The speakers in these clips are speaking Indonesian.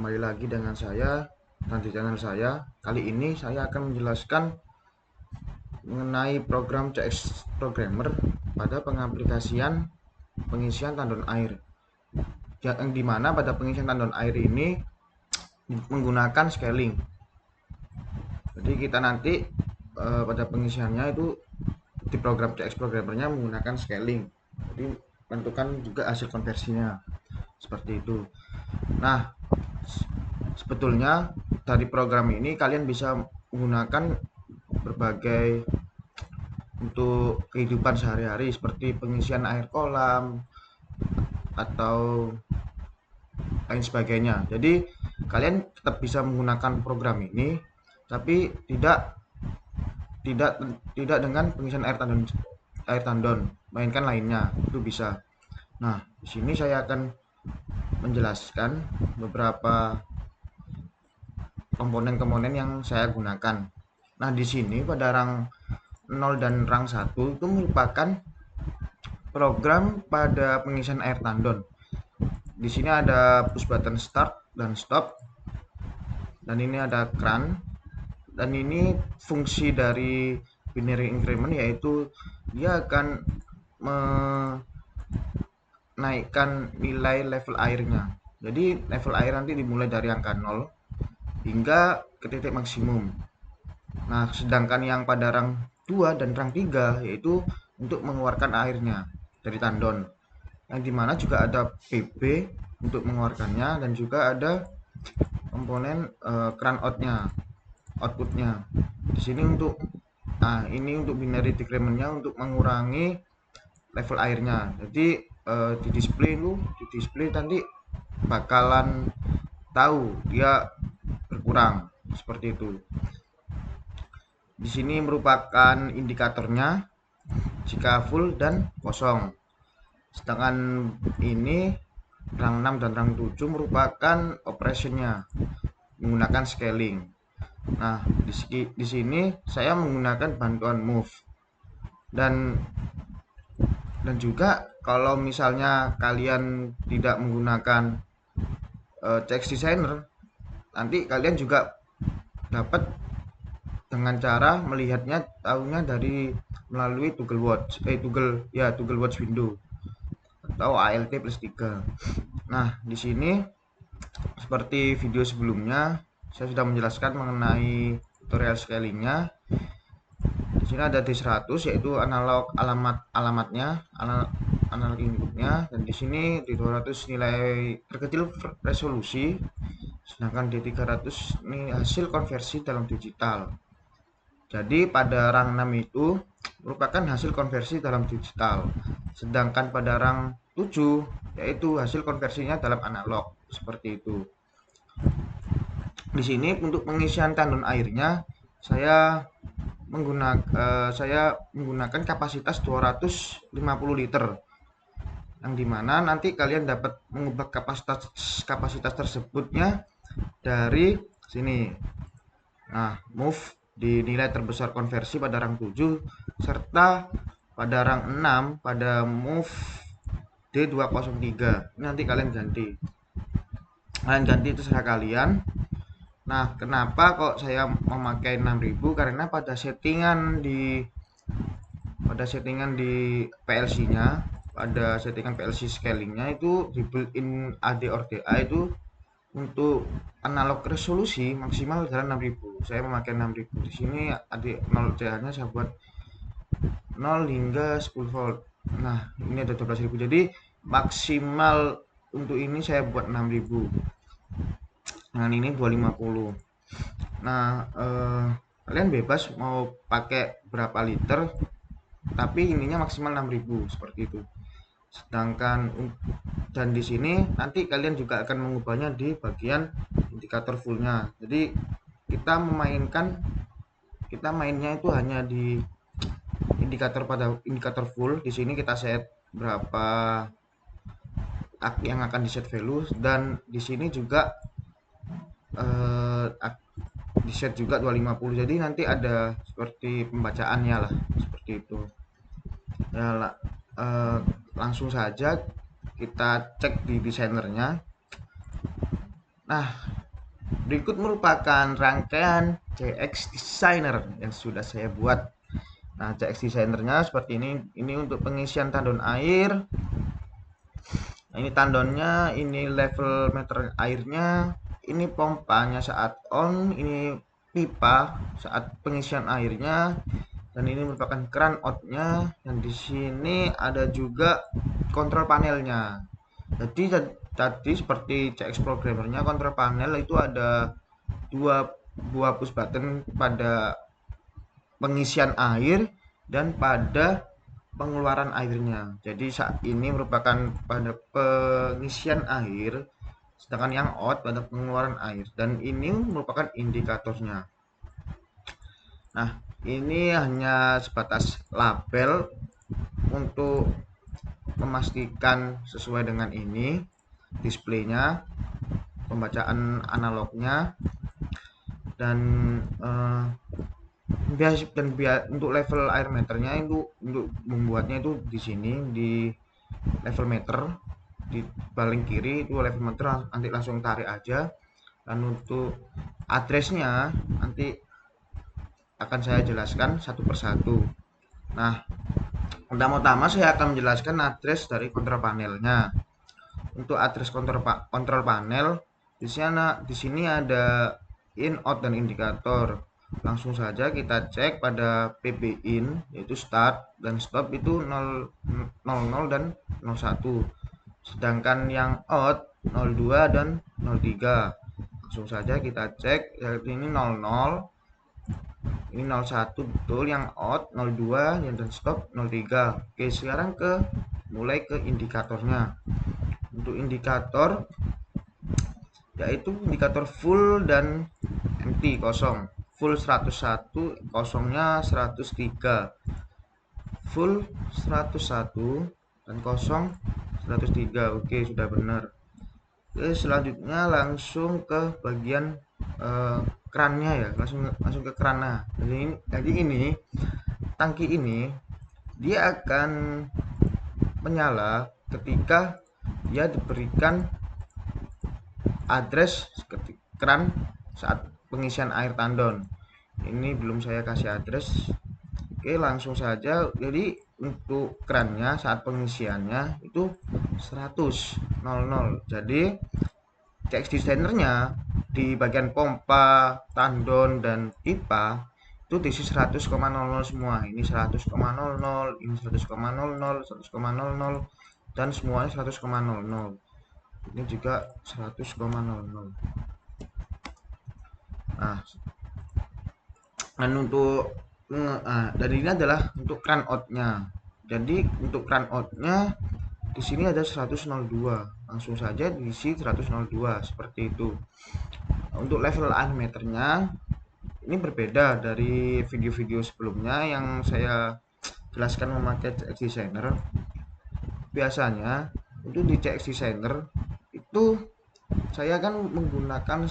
kembali lagi dengan saya dan di channel saya. Kali ini saya akan menjelaskan mengenai program CS Programmer pada pengaplikasian pengisian tandon air. Yang dimana pada pengisian tandon air ini menggunakan scaling. Jadi kita nanti pada pengisiannya itu di program CS Programmernya menggunakan scaling. Jadi tentukan juga hasil konversinya seperti itu. Nah, sebetulnya dari program ini kalian bisa menggunakan berbagai untuk kehidupan sehari-hari seperti pengisian air kolam atau lain sebagainya. Jadi kalian tetap bisa menggunakan program ini, tapi tidak tidak dengan pengisian air tandon, mainkan lainnya itu bisa. Nah, di sini saya akan menjelaskan beberapa komponen-komponen yang saya gunakan. Nah, di sini pada rang 0 dan rang 1 itu merupakan program pada pengisian air tandon. Di sini ada push button start dan stop. Dan ini ada cran. Dan ini fungsi dari binary increment yaitu dia akan menaikkan nilai level airnya. Jadi level air nanti dimulai dari angka 0 hingga ke titik maksimum. Nah, sedangkan yang pada rang 2 dan rang 3 yaitu untuk mengeluarkan airnya dari tandon. Yang dimana juga ada PB untuk mengeluarkannya dan juga ada komponen cran outputnya. Di sini untuk ini untuk binary decrementnya untuk mengurangi level airnya. Jadi di display nanti bakalan tahu dia berkurang seperti itu. Di sini merupakan indikatornya jika full dan kosong. Sedangkan ini rang 6 dan rang 7 merupakan operationnya menggunakan scaling. Nah, di sini saya menggunakan bantuan move. Dan juga kalau misalnya kalian tidak menggunakan CX Designer, nanti kalian juga dapat dengan cara melihatnya tahunya dari melalui Toggle Watch window atau ALT+3. Nah, di sini seperti video sebelumnya saya sudah menjelaskan mengenai tutorial scalingnya. Di sini ada D100 yaitu alamatnya, analog inputnya, dan di sini D200 nilai terkecil resolusi, sedangkan D300 ini hasil konversi dalam digital. Jadi pada rang 6 itu merupakan hasil konversi dalam digital, sedangkan pada rang 7 yaitu hasil konversinya dalam analog seperti itu. Di sini untuk pengisian tandon airnya saya menggunakan kapasitas 250 liter, yang dimana nanti kalian dapat mengubah kapasitas tersebutnya dari sini. Nah, move di nilai terbesar konversi pada rang 7 serta pada rang 6 pada move D203. Ini nanti kalian ganti itu terserah kalian. Nah, kenapa kok saya memakai 6000? Karena pada settingan di PLC-nya, pada settingan PLC scalingnya itu di built-in AD or DA itu untuk analog resolusi maksimal adalah 6000. Saya memakai 6000. Di sini AD 0 DA-nya saya buat 0 hingga 10 volt. Nah, ini ada 12000. Jadi maksimal untuk ini saya buat 6000. Dengan ini 250. Nah, kalian bebas mau pakai berapa liter, tapi ininya maksimal 6000 seperti itu. Sedangkan dan di sini nanti kalian juga akan mengubahnya di bagian indikator fullnya. Jadi kita mainnya itu hanya di indikator full. Di sini kita set berapa yang akan di set value, dan di sini juga di set juga 250. Jadi nanti ada seperti pembacaannya lah seperti itu ya. Langsung saja kita cek di desainernya. Nah, Berikut merupakan rangkaian CX Designer yang sudah saya buat. Nah, CX Designernya seperti ini. Ini untuk pengisian tandon air. Nah, ini tandonnya, ini level meter airnya, ini pompanya saat on, ini pipa saat pengisian airnya, dan ini merupakan keran outnya. Dan di sini ada juga kontrol panelnya. Jadi tadi seperti CX programmernya, kontrol panel itu ada dua buah push button pada pengisian air dan pada pengeluaran airnya. Jadi saat ini merupakan pada pengisian air, sedangkan yang out pada pengeluaran air. Dan ini merupakan indikatornya. Nah, ini hanya sebatas label untuk memastikan sesuai dengan ini displaynya, pembacaan analognya, dan untuk level air meternya itu untuk membuatnya itu di sini di level meter di paling kiri itu level meter, nanti langsung tarik aja. Dan untuk addressnya nanti akan saya jelaskan satu persatu. Nah, pertama-tama saya akan menjelaskan address dari kontrol panelnya. Untuk address kontrol panel di sini ada in, out, dan indikator. Langsung saja kita cek pada PP in, yaitu start dan stop itu 00 dan 01. Sedangkan yang out 02 dan 03. Langsung saja kita cek, ini 00, ini 01 betul, yang out 02, yang dan stop 03. Oke, sekarang mulai ke indikatornya. Untuk indikator yaitu indikator full dan empty, kosong. Full 101, kosongnya 103. Full 101 dan kosong 103. Oke, sudah benar. Oke, selanjutnya langsung ke bagian kerannya ya, langsung ke kerannya. Jadi ini tangki ini dia akan menyala ketika dia diberikan address keran saat pengisian air tandon. Ini belum saya kasih address. Oke, langsung saja. Jadi untuk kerannya saat pengisiannya itu 100 00. Jadi CX designernya di bagian pompa, tandon, dan pipa itu diisi 100,00 semua. Ini 100,00, ini 100,00, 100,00, dan semuanya 100,00. Ini juga 100,00. Nah, dan untuk dari ini adalah untuk crank outnya. Jadi untuk crank outnya di sini ada 102. Langsung saja diisi 102 seperti itu. Untuk level ammeternya ini berbeda dari video-video sebelumnya yang saya jelaskan memakai CX Designer. Biasanya untuk di CX Designer itu saya kan menggunakan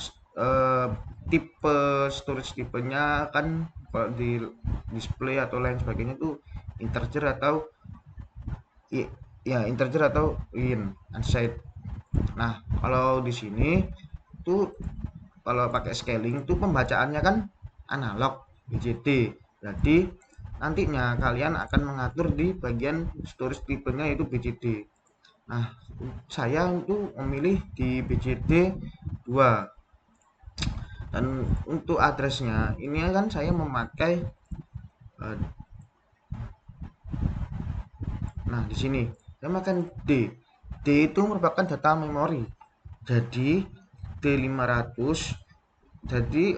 tipe storage tipenya kan di display atau lain sebagainya itu integer atau integer atau in unsight. Nah, kalau di sini itu kalau pakai scaling itu pembacaannya kan analog BCD. Jadi nantinya kalian akan mengatur di bagian storage tipenya yaitu BCD. Nah, saya itu memilih di BCD 2. Dan untuk addressnya ini kan saya memakai nah di sini saya makan D. D itu merupakan data memori. Jadi D500. Jadi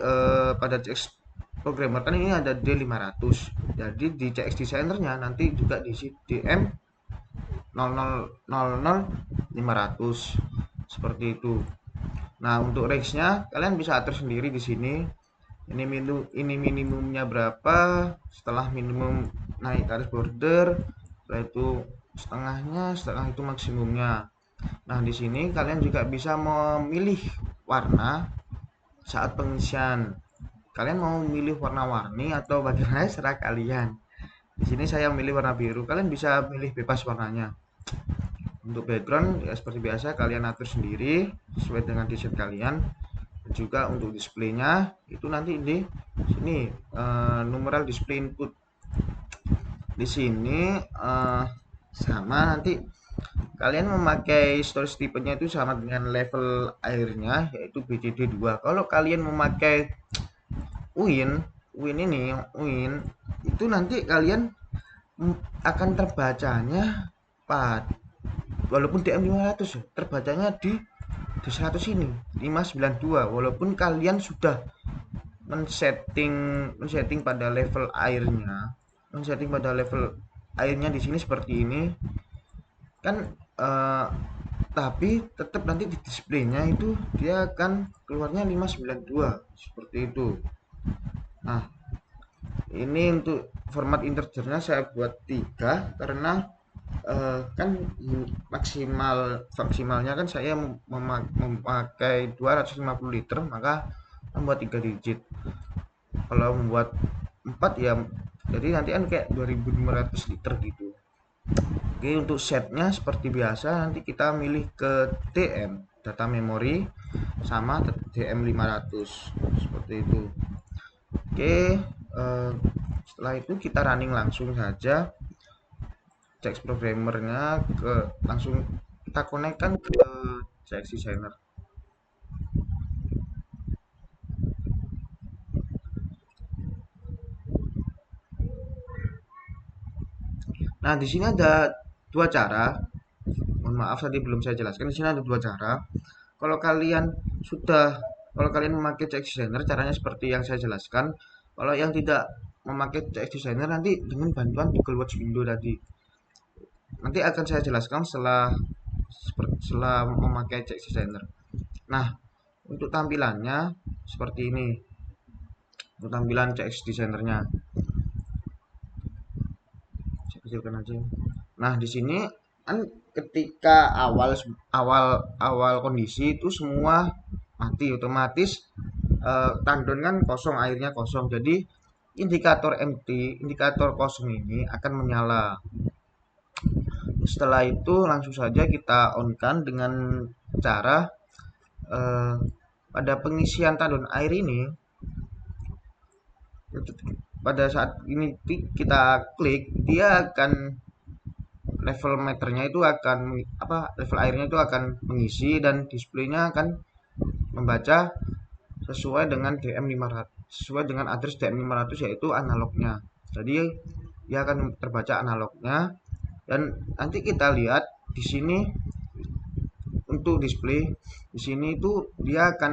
pada CX programmer kan ini ada D500. Jadi di CX designernya nanti juga diisi DM 0000 500 seperti itu. Nah, untuk range-nya kalian bisa atur sendiri di sini. Ini minimumnya berapa, setelah minimum naik garis border, setelah itu setengahnya, setelah itu maksimumnya. Nah, di sini kalian juga bisa memilih warna saat pengisian. Kalian mau memilih warna-warni atau bagaimana serah kalian. Di sini saya memilih warna biru, kalian bisa milih bebas warnanya. Untuk background ya seperti biasa kalian atur sendiri sesuai dengan desain kalian. Juga untuk displaynya itu nanti di sini numeral display input di sini sama nanti kalian memakai storage tipenya itu sama dengan level airnya yaitu BCD2. Kalau kalian memakai UIN, UIN itu nanti kalian akan terbacanya walaupun DM500 terbacanya di 100 ini 592 walaupun kalian sudah men-setting pada level airnya di sini seperti ini kan tapi tetap nanti di displaynya itu dia akan keluarnya 592 seperti itu. Nah, ini untuk format integernya saya buat 3 karena kan maksimalnya kan saya memakai 250 liter maka membuat 3 digit. Kalau membuat 4 ya jadi nanti kan kayak 2500 liter gitu. Oke, untuk setnya seperti biasa nanti kita milih ke DM data memory sama DM500 seperti itu. Oke, setelah itu kita running langsung saja CX programmernya langsung kita konekkan ke CX designer. Nah, di sini ada dua cara. Mohon maaf tadi belum saya jelaskan. Di sini ada dua cara. Kalau kalian sudah kalau kalian memakai CX designer caranya seperti yang saya jelaskan. Kalau yang tidak memakai CX designer nanti dengan bantuan Google Watch Window tadi. Nanti akan saya jelaskan setelah memakai CX designer. Nah, untuk tampilannya seperti ini. Untuk tampilan CX designernya. Saya kecilkan aja. Nah, di sini kan ketika awal awal kondisi itu semua mati otomatis tandon kan kosong, airnya kosong. Jadi indikator kosong ini akan menyala. Setelah itu langsung saja kita on kan dengan cara eh, pada pengisian tandon air ini pada saat ini kita klik dia akan level meternya itu akan level airnya itu akan mengisi dan displaynya akan membaca sesuai dengan DM500 sesuai dengan address DM500 yaitu analognya. Jadi dia akan terbaca analognya dan nanti kita lihat di sini untuk display di sini itu dia akan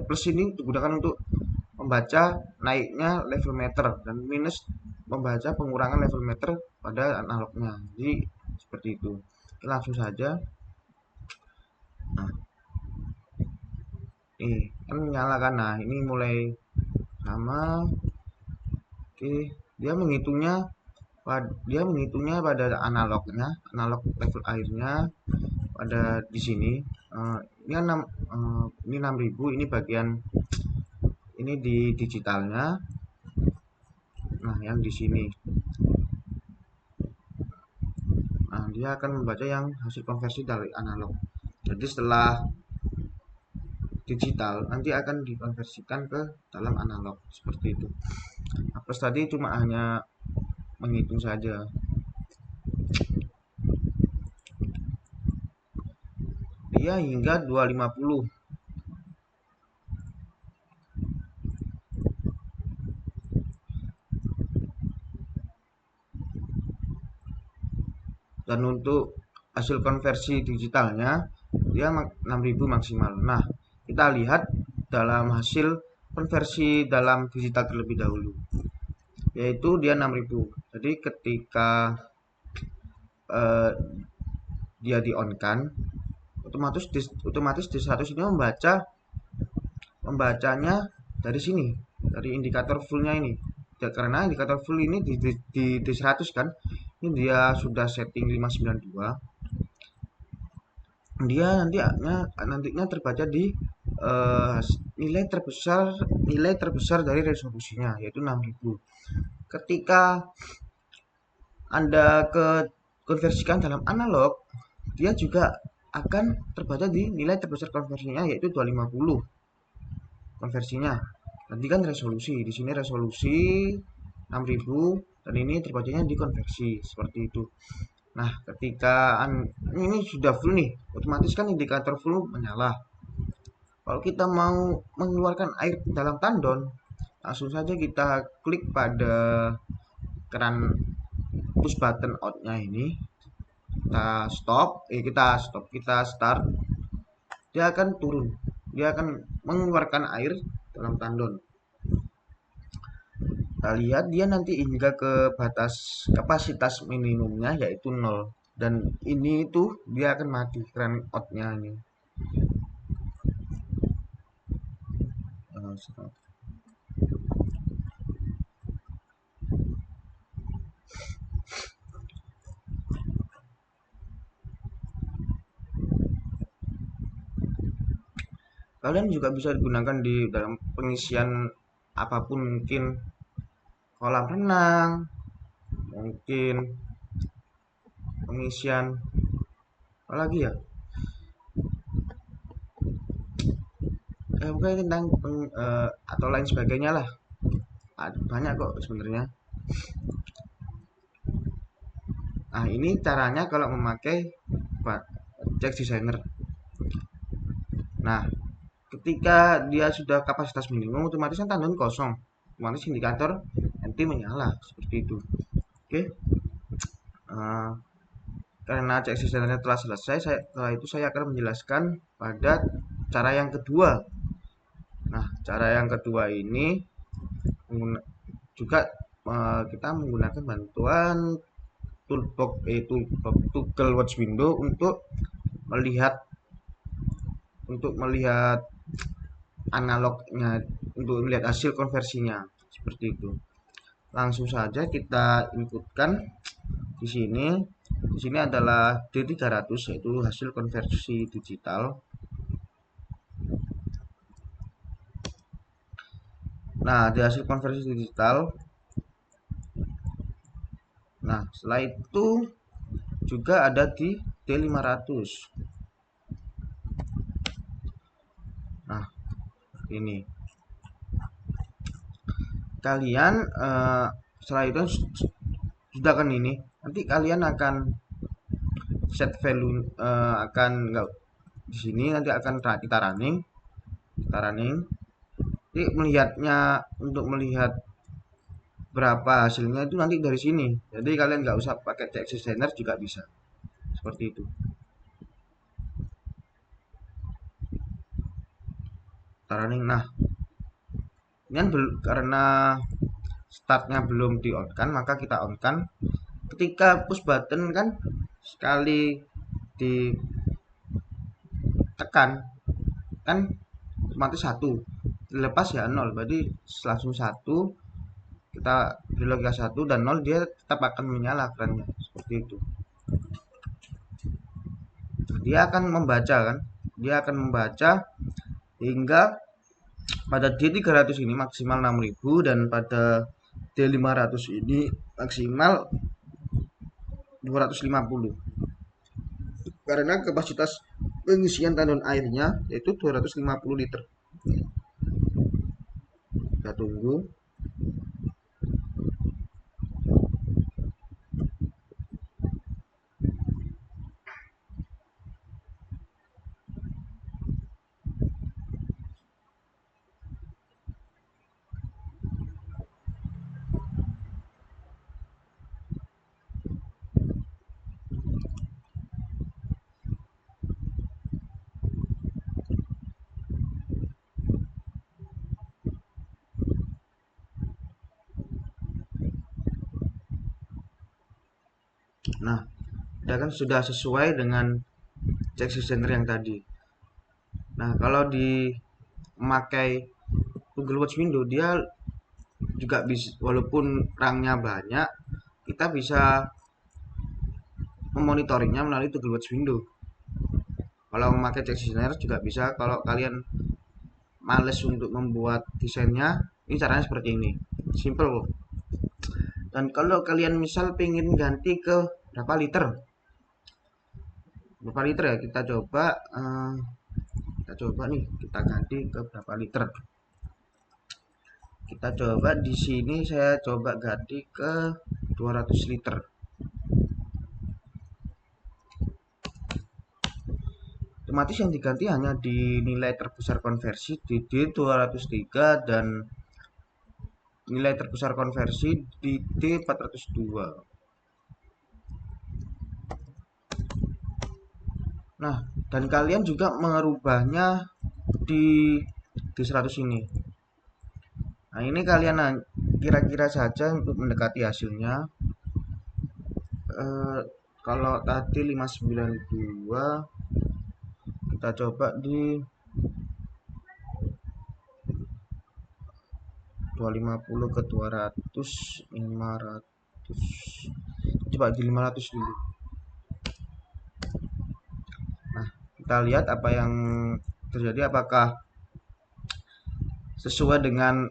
plus ini digunakan untuk membaca naiknya level meter dan minus membaca pengurangan level meter pada analognya. Jadi seperti itu. Oke, langsung saja. Nah, kan menyalakan. Nah, ini mulai sama. Oke, dia menghitungnya pada analognya, analog level airnya pada di sini. Ini 6.000, ini bagian ini di digitalnya. Nah, yang di sini. Nah, dia akan membaca yang hasil konversi dari analog. Jadi setelah digital nanti akan dikonversikan ke dalam analog seperti itu. Plus tadi cuma hanya menghitung saja. Dia hingga 250. Dan untuk hasil konversi digitalnya dia 6.000 maksimal. Nah, kita lihat dalam hasil konversi dalam digital terlebih dahulu yaitu dia 6.000. Jadi ketika dia di on kan otomatis di 100 ini membacanya dari sini dari indikator fullnya ini ya, karena indikator full ini di 100 kan ini dia sudah setting 592 dia nantinya terbaca di nilai terbesar dari resolusinya yaitu 6.000. Ketika Anda konversikan dalam analog dia juga akan terbaca di nilai terbesar konversinya, yaitu 250 konversinya. Nanti kan resolusi, di sini resolusi 6000 dan ini terbacanya di konversi seperti itu. Nah, ketika ini sudah full nih, otomatis kan indikator full menyala. Kalau kita mau mengeluarkan air dalam tandon, langsung saja kita klik pada keran push button outnya ini. Kita start, dia akan turun, dia akan mengeluarkan air dalam tandon. Kita lihat dia nanti hingga ke batas kapasitas minimumnya, yaitu 0, dan ini itu dia akan mati keran outnya ini. Kalian juga bisa digunakan di dalam pengisian apapun, mungkin kolam renang, mungkin pengisian apa lagi ya, mungkin tentang atau lain sebagainya lah. Banyak kok sebenarnya. Nah, ini caranya kalau memakai Check Designer. Nah, ketika dia sudah kapasitas minimum, otomatis kan tandon kosong, otomatis indikator NT menyala seperti itu. Oke. Karena Check Designer telah selesai, setelah itu saya akan menjelaskan pada cara yang kedua. Nah, cara yang kedua ini juga kita menggunakan bantuan toolbox Toggle Watch Window untuk melihat analognya, untuk melihat hasil konversinya seperti itu. Langsung saja kita inputkan di sini. Di sini adalah D300, yaitu hasil konversi digital. Nah, di hasil konversi digital. Nah, setelah itu juga ada di D500. Nah, ini kalian setelah itu sudah kan ini, nanti kalian akan set value, akan enggak di sini, nanti akan kita running. Jadi untuk melihat berapa hasilnya itu nanti dari sini. Jadi kalian nggak usah pakai Check Designer juga bisa seperti itu. Running. Nah, ini karena startnya belum di on kan, maka kita on kan. Ketika push button kan sekali ditekan kan otomatis 1, dilepas ya 0, berarti langsung 1, kita logika 1 dan 0, dia tetap akan menyala kerannya seperti itu. Dia akan membaca hingga pada D300 ini maksimal 6000 dan pada D500 ini maksimal 250. Karena kapasitas pengisian tandon airnya yaitu 250 liter. Kita tunggu. Nah, dia kan sudah sesuai dengan Check Designer yang tadi. Nah, kalau memakai Google Watch Window, dia juga bisa, walaupun rangnya banyak, kita bisa memonitoringnya melalui Google Watch Window. Kalau memakai Check Designer juga bisa. Kalau kalian males untuk membuat desainnya, ini caranya seperti ini, simple. Dan kalau kalian misal pengen ganti ke berapa liter, berapa liter ya, kita coba nih, kita ganti ke berapa liter. Kita coba di sini, saya coba ganti ke 200 liter. Otomatis yang diganti hanya di nilai terbesar konversi di D203 dan nilai terbesar konversi di D402. Nah, dan kalian juga merubahnya di D100 ini. Nah, ini kalian kira-kira saja untuk mendekati hasilnya. Kalau tadi 592, kita coba di 250 ke 200, 500. Coba di 500 dulu. Nah, kita lihat apa yang terjadi, apakah sesuai dengan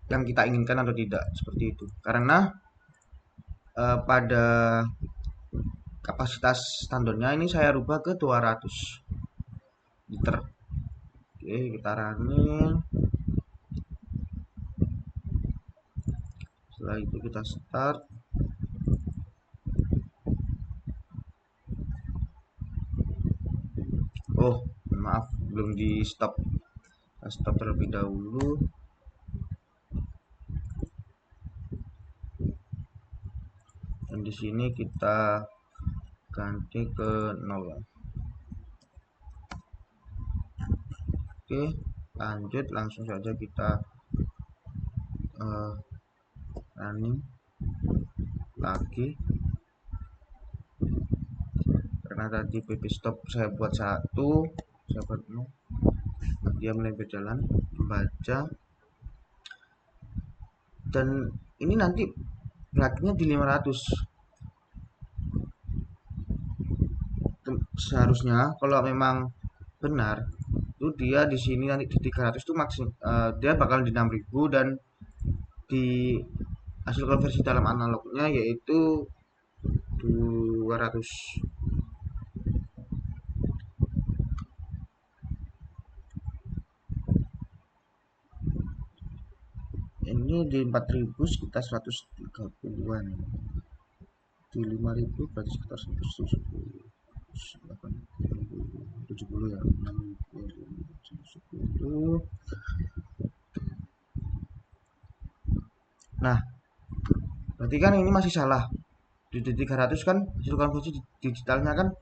yang kita inginkan atau tidak, seperti itu. Karena pada kapasitas standarnya ini saya rubah ke 200 liter. Oke, kita running. Setelah itu kita start. Oh, maaf, belum di stop. Kita stop terlebih dahulu. Dan di sini kita ganti ke 0. Oke, lanjut, langsung saja kita running lagi. Karena tadi PP stop saya buat 1, saya buat 0, dia mulai berjalan membaca, dan ini nanti berakhirnya di 500. Seharusnya kalau memang benar itu dia di sini nanti di 300 itu dia bakal di 6000, dan di hasil konversi dalam analognya yaitu 200. Ini di 4000 sekitar 130-an, di 5000 berarti sekitar 170, 70 ya, 110. Nah, berarti kan ini masih salah. Di 300 kan hasil konversi digitalnya kan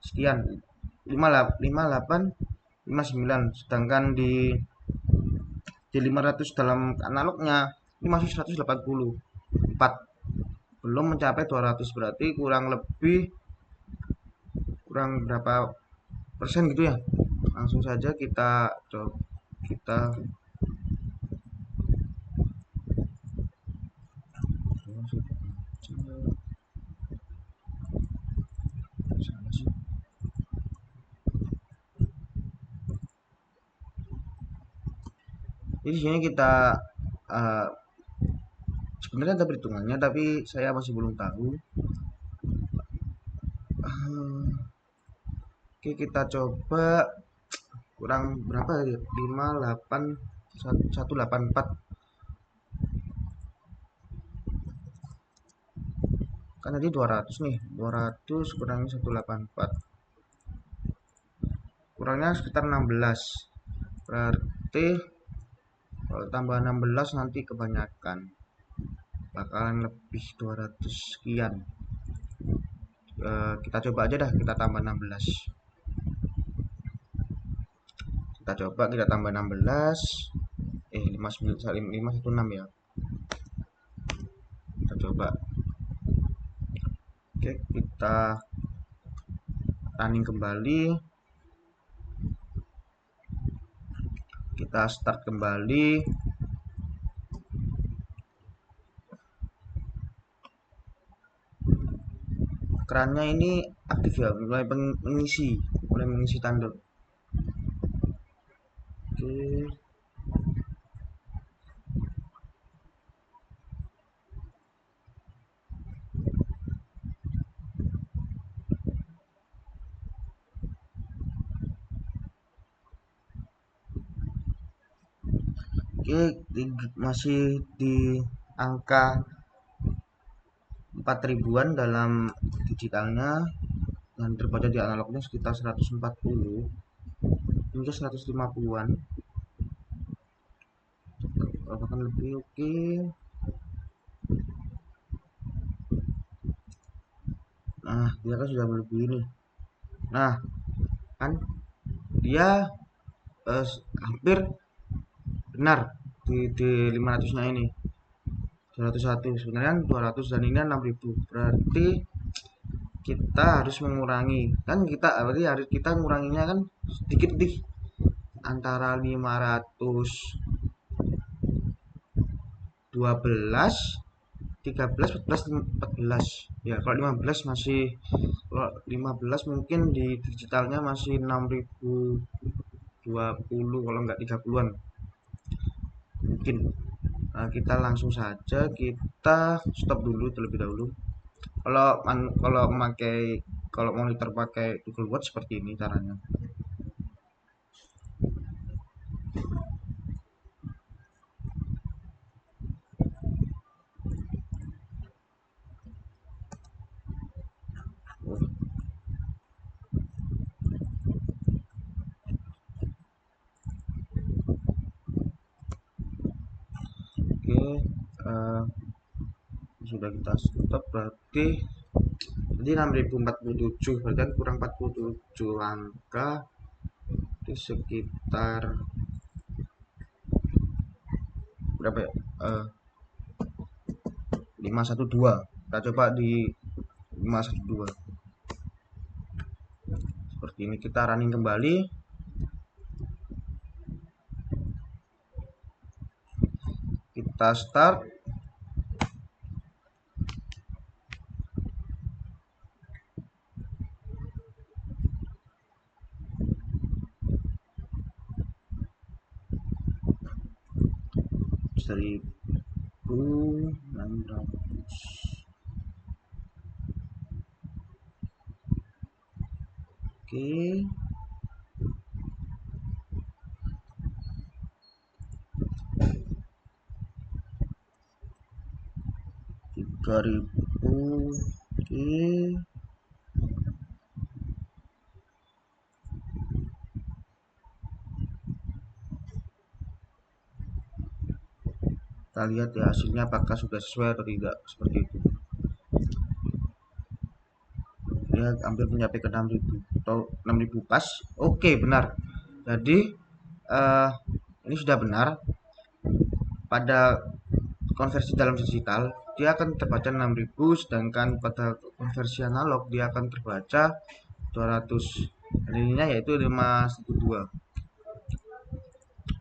sekian, 58, 59, sedangkan di 500 dalam analognya ini masih 184, belum mencapai 200, berarti kurang berapa persen gitu ya. Langsung saja kita coba, kita jadi sini kita sebenarnya ada perhitungannya tapi saya masih belum tahu. Oke, kita coba kurang berapa ya, 184 kan tadi 200 nih, 200 kurangi 184 kurangnya sekitar 16, berarti kalau tambah 16 nanti kebanyakan bakalan lebih 200 sekian. Kita coba aja dah, kita tambah 16. Kita coba, kita tambah 16. 516 ya. Kita coba. Oke, kita running kembali. Kita start kembali. Kerannya ini aktif ya, mulai mengisi tanduk. Oke. Oke, masih di angka 4 ribuan dalam digitalnya, dan terbaca di analognya sekitar 140 hingga 150-an, bahkan lebih. Oke, nah dia kan sudah melebihi ini. Nah kan dia hampir benar di 500 nya ini 201, sebenarnya 200 dan ini 6000, berarti kita harus mengurangi, kan kita berarti harus kita menguranginya kan sedikit nih, antara 512, 13, 14, 14 ya. Kalau 15 masih, kalau 15 mungkin di digitalnya masih 6020, kalau enggak 30-an mungkin. Nah, kita langsung saja kita stop dulu terlebih dahulu. Kalau memakai, kalau monitor pakai Google Watch seperti ini caranya. Oke, eh, sudah kita stop, berarti jadi 6047, berarti kan kurang 47 angka, itu sekitar berapa ya? 512. Kita coba di 512 seperti ini. Kita running kembali, kita start. Dari 1600. Oke, 3000. Oke, kita lihat ya hasilnya apakah sudah sesuai atau tidak, seperti itu. Dia hampir mencapai ke 6000 atau 6000 pas. Oke, benar. Jadi ini sudah benar. Pada konversi dalam digital dia akan terbaca 6000, sedangkan pada konversi analog dia akan terbaca 200. Ininya yaitu 512.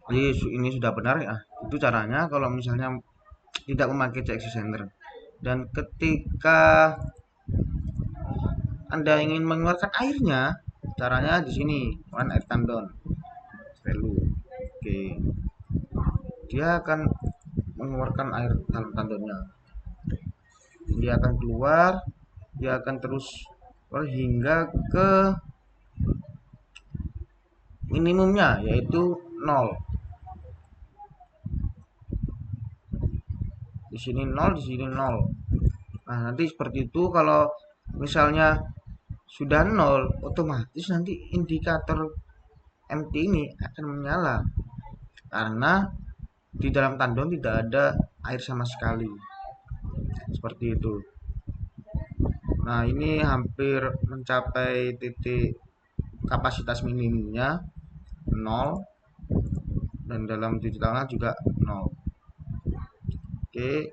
Jadi ini sudah benar ya. Itu caranya kalau misalnya tidak memakai CX Center. Dan ketika Anda ingin mengeluarkan airnya, caranya di sini, one air tandon value. Oke, dia akan mengeluarkan air dalam tandonnya. Dia akan keluar, dia akan terus hingga ke minimumnya yaitu 0. Di sini 0, di sini 0. Nah, nanti seperti itu. Kalau misalnya sudah 0, otomatis nanti indikator MT ini akan menyala karena di dalam tandon tidak ada air sama sekali. Seperti itu. Nah, ini hampir mencapai titik kapasitas minimumnya 0, dan dalam digitalnya juga 0. Oke,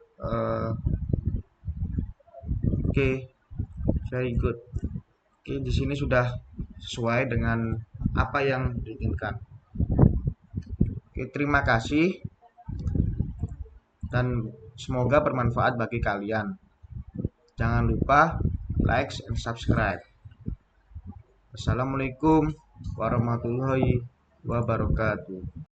oke, very good. Oke, di sini sudah sesuai dengan apa yang diinginkan. Oke, terima kasih dan semoga bermanfaat bagi kalian. Jangan lupa like and subscribe. Assalamualaikum warahmatullahi wabarakatuh.